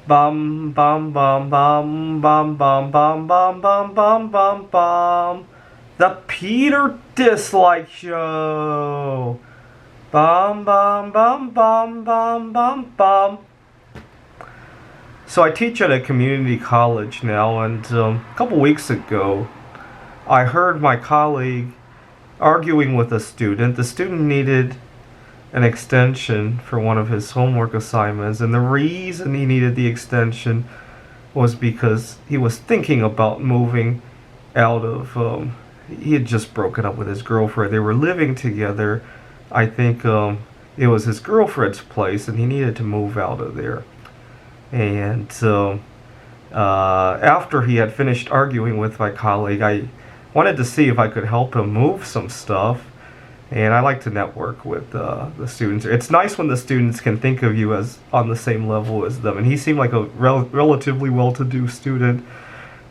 Bum bum bum bum bum bum bum bum bum bum bum bum. The Peter Dislike Show. Bum bum bum bum bum bum bum. So I teach at a community college now, and a couple weeks ago, I heard my colleague arguing with a student. The student needed an extension for one of his homework assignments, and the reason he needed the extension was because he was thinking about moving out of. He had just broken up with his girlfriend. They were living together. I think it was his girlfriend's place, and he needed to move out of there. And after he had finished arguing with my colleague, I wanted to see if I could help him move some stuff. And I like to network with the students. It's nice when the students can think of you as on the same level as them. And he seemed like a relatively well-to-do student.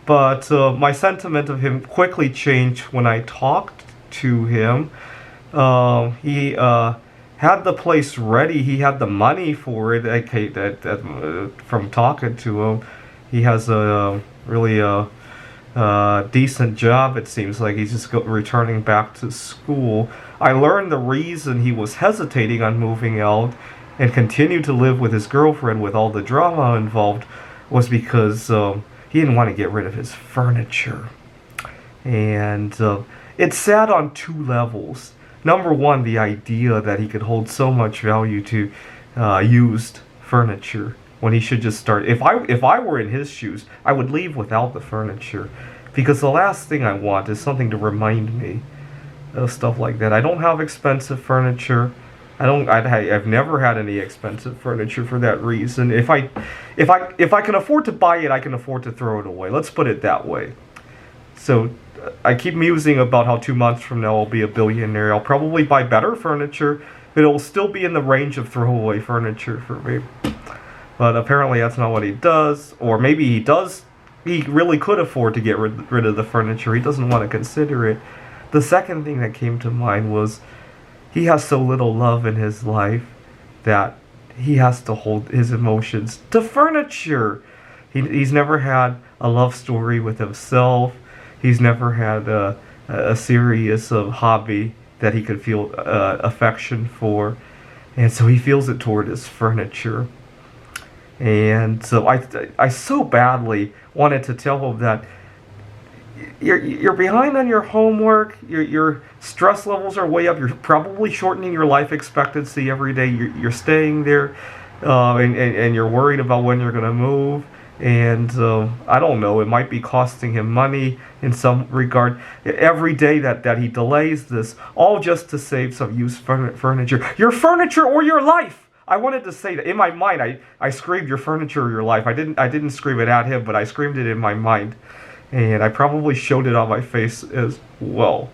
But my sentiment of him quickly changed when I talked to him. He had the place ready. He had the money for it. From talking to him, he has a really decent job. It seems like he's just returning back to school. I learned the reason he was hesitating on moving out and continued to live with his girlfriend with all the drama involved was because he didn't want to get rid of his furniture. And it's sad on two levels. Number one, the idea that he could hold so much value to used furniture when he should just start. If I were in his shoes, I would leave without the furniture, because the last thing I want is something to remind me of stuff like that. I don't have expensive furniture. I've never had any expensive furniture for that reason. If I can afford to buy it, I can afford to throw it away. Let's put it that way. So I keep musing about how 2 months from now I'll be a billionaire. I'll probably buy better furniture, but it'll still be in the range of throwaway furniture for me. But apparently that's not what he does. Or maybe he does. He really could afford to get rid of the furniture. He doesn't want to consider it. The second thing that came to mind was he has so little love in his life that he has to hold his emotions to furniture. He's never had a love story with himself. He's never had a serious hobby that he could feel affection for. And so he feels it toward his furniture. And so I so badly wanted to tell him that you're behind on your homework. Your stress levels are way up. You're probably shortening your life expectancy every day. You're staying there, and you're worried about when you're going to move. And I don't know. It might be costing him money in some regard. Every day that he delays this, all just to save some used furniture. Your furniture or your life. I wanted to say that in my mind. I screamed your furniture or your life. I didn't scream it at him, but I screamed it in my mind. And I probably showed it on my face as well.